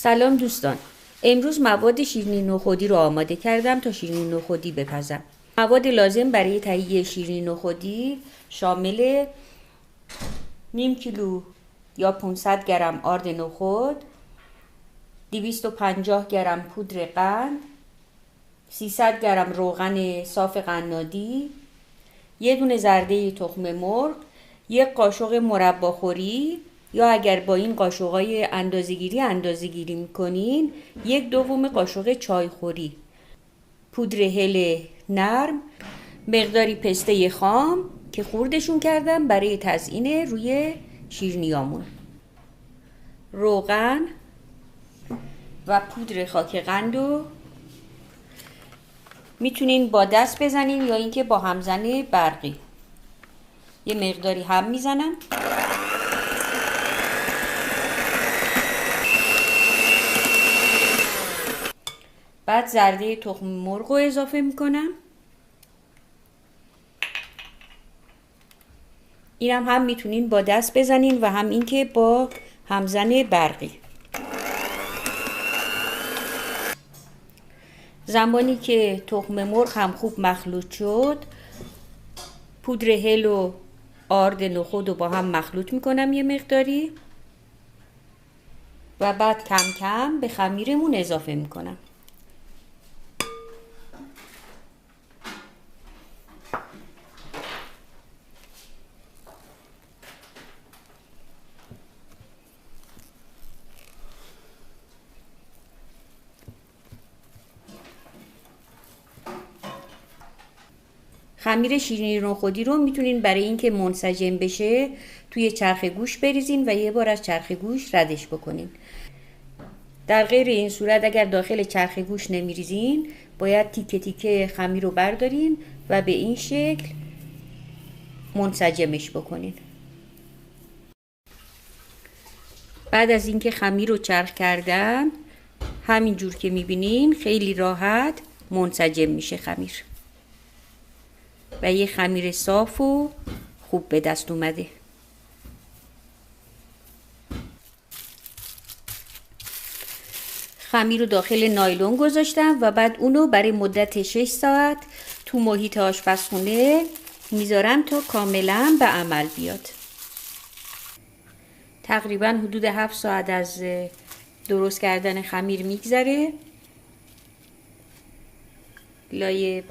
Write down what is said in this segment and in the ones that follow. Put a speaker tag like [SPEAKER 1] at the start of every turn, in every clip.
[SPEAKER 1] سلام دوستان، امروز مواد شیرینی نخودی رو آماده کردم تا شیرینی نخودی بپزم. مواد لازم برای تهیه شیرینی نخودی شامل نیم کیلو یا 500 گرم آرد نخود، 250 گرم پودر قند، 300 گرم روغن صاف قنادی، یه دونه زرده تخم مرغ، یک قاشق مرباخوری یا اگر با این قاشقای اندازه‌گیری میکنین 1/2 قاشق چایخوری، پودر هل نرم، مقداری پسته خام که خوردشون کردم برای تزیین روی شیرینیامون، روغن و پودر خاک قندو میتونین با دست بزنین یا اینکه با همزن برقی. یه مقداری هم میزنم. بعد زرده تخم مرغ رو اضافه میکنم. اینم هم میتونین با دست بزنین و هم اینکه با همزن برقی. زمانی که تخم مرغ هم خوب مخلوط شد، پودر هل و آرد نخود رو با هم مخلوط میکنم یه مقداری و بعد کم کم به خمیرمون اضافه میکنم. خمیر شیرینی نخودی رو میتونین برای اینکه منسجم بشه توی چرخ گوش بریزین و یه بار از چرخ گوش ردش بکنین. در غیر این صورت اگر داخل چرخ گوش نمیریزین باید تیکه تیکه خمیر رو بردارین و به این شکل منسجمش بکنین. بعد از اینکه خمیر رو چرخ کردم همین جور که میبینین خیلی راحت منسجم میشه خمیر و یه خمیر صاف و خوب به دست اومده. خمیر رو داخل نایلون گذاشتم و بعد اونو برای مدت 6 ساعت تو محیط آشپزخونه میذارم تا کاملا به عمل بیاد. تقریبا حدود 7 ساعت از درست کردن خمیر میگذره. لای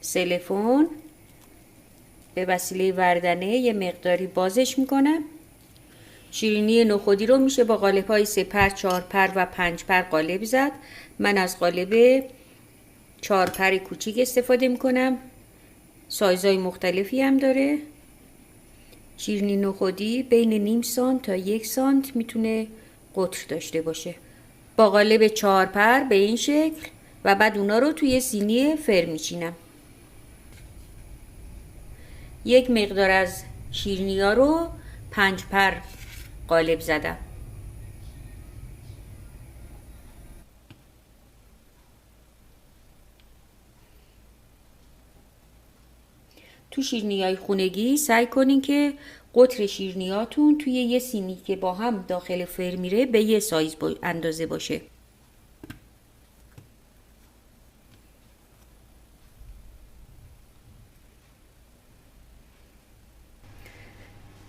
[SPEAKER 1] سلفون به وسیله وردنه یه مقداری بازش میکنم. شیرینی نخودی رو میشه با قالب‌های 3 پر، 4 پر و 5 پر قالب زد. من از قالب 4 پر کوچیک استفاده میکنم. سایزهای مختلفی هم داره. شیرینی نخودی بین نیم سانت تا 1 سانت میتونه قطر داشته باشه. با قالب 4 پر به این شکل و بعد اونا رو توی سینی فر میچینم. یک مقدار از شیرینی ها رو 5 پر قالب زدم. تو شیرینی‌های خونگی سعی کنین که قطر شیرینیاتون توی یه سینی که با هم داخل فر میره به یه سایز اندازه باشه.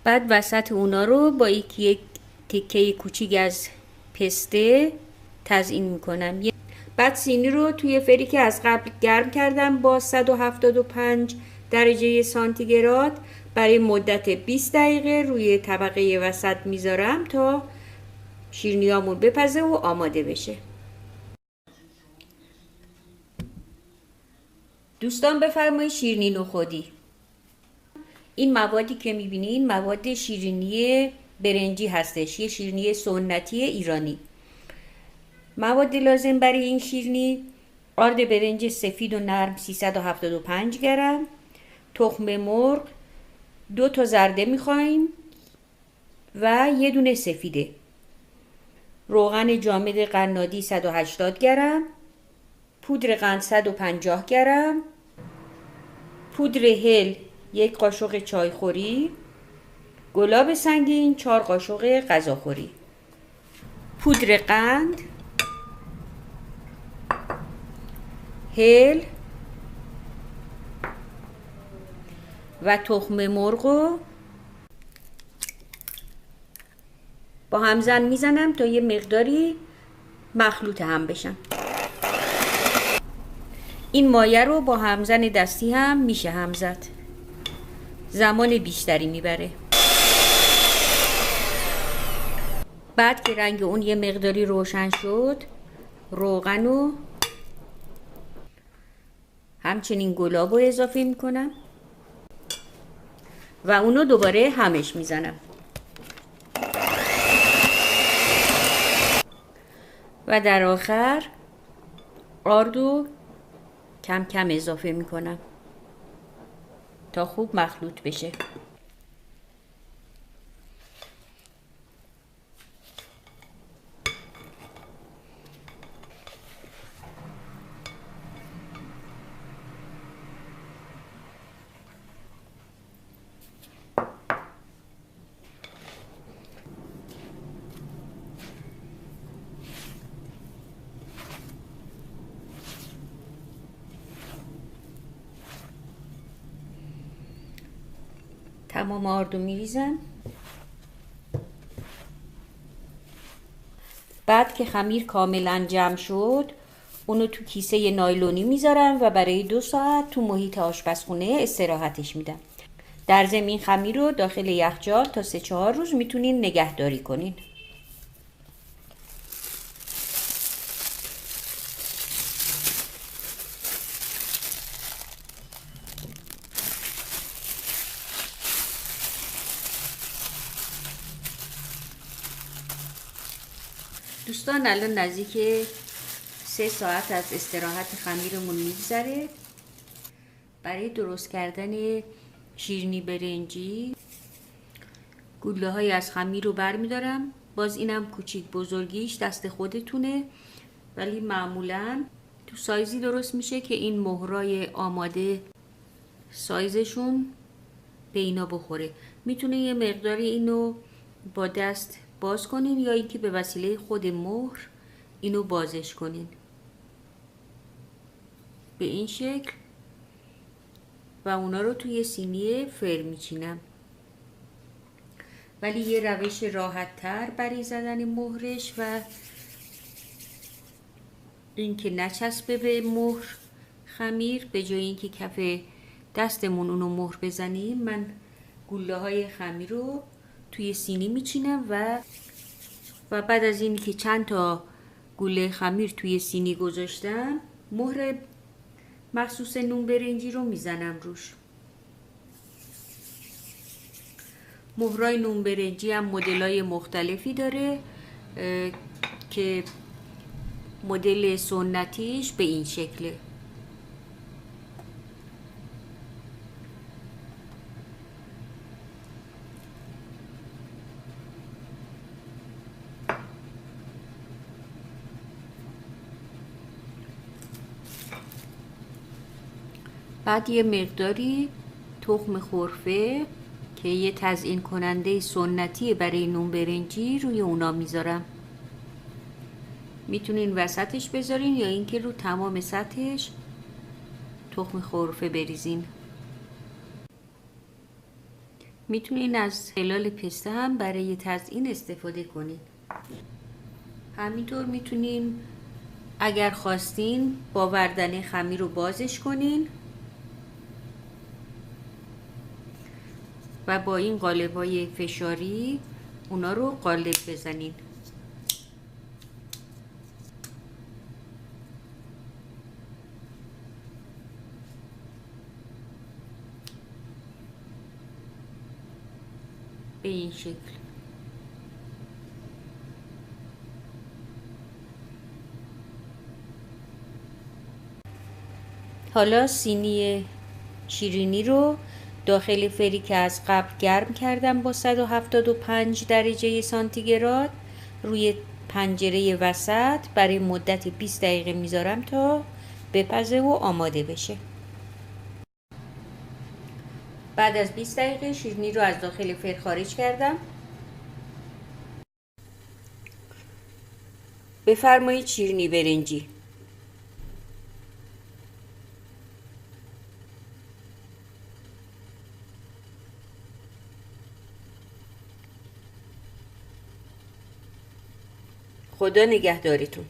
[SPEAKER 1] بعد وسط اونا رو با یک تکه کوچیک از پسته تزیین میکنم. بعد سینی رو توی فری که از قبل گرم کردم با 175 درجه سانتیگراد برای مدت 20 دقیقه روی طبقه وسط میذارم تا شیرینیامون بپزه و آماده بشه. دوستان بفرمایید شیرینی نخودی. این موادی که میبینین مواد شیرینی برنجی هستش، یه شیرینی سنتی ایرانی. مواد لازم برای این شیرینی: آرد برنج سفید و نرم 375 گرم، تخم مرغ 2 تا زرده میخوایم و یه دونه سفیده، روغن جامد قنادی 180 گرم، پودر قند 150 گرم، پودر هل 1 قاشق چایخوری، گلاب سنگین 4 قاشق غذاخوری. پودر قند، هل و تخم مرغ رو با همزن میزنم تا یه مقداری مخلوط هم بشن. این مایه رو با همزن دستی هم میشه هم زد، زمان بیشتری میبره. بعد که رنگ اون یه مقداری روشن شد، روغن رو همچنین گلاب رو اضافه میکنم و اونو دوباره همش میزنم و در آخر آرد رو کم کم اضافه میکنم تا خوب مخلوط بشه. تمام آردو میریزم. بعد که خمیر کاملا جمع شد اونو تو کیسه نایلونی میذارم و برای 2 ساعت تو محیط آشپزخونه استراحتش میدم. در ضمن این خمیر رو داخل یخچال تا 3-4 روز میتونین نگهداری کنین. دوستان الان نزدیک 3 ساعت از استراحت خمیرمون میگذره. برای درست کردن شیرینی برنجی گوله های از خمیر رو برمیدارم. باز اینم کوچیک بزرگیش دست خودتونه، ولی معمولا تو سایزی درست میشه که این مهرای آماده سایزشون به اینا بخوره. میتونه یه مقداری اینو با دست باز کنین یا اینکه به وسیله خود مهر اینو بازش کنین به این شکل و اونا رو توی سینی فر میچینم. ولی یه روش راحت تر برای زدن مهرش و اینکه نچسبه به مهر خمیر، به جای اینکه کف دستمون اونو مهر بزنیم، من گوله های خمیر رو توی سینی میچینم و بعد از اینی که چند تا گوله خمیر توی سینی گذاشتم مهر مخصوص نون برنجی رو میزنم روش. مهرای نون برنجی هم مدل‌های مختلفی داره که مدل سنتیش به این شکله. بعد یه مقداری تخم خرفه که یه تزیین کننده سنتی برای نون برنجی روی اونا میذارم. میتونین وسطش بذارین یا اینکه رو تمام سطحش تخم خرفه بریزین. میتونین از خلال پسته هم برای تزیین استفاده کنین. همینطور میتونین اگر خواستین با وردن خمیر رو بازش کنین و با این قالب‌های فشاری اونا رو قالب بزنین. به این شکل. حالا سینی شیرینی رو داخل فری که از قبل گرم کردم با 175 درجه سانتیگراد روی پنجره وسط برای مدت 20 دقیقه میذارم تا بپزه و آماده بشه. بعد از 20 دقیقه شیرینی رو از داخل فر خارج کردم. بفرمایید شیرینی برنجی. خدا نگهدارتون.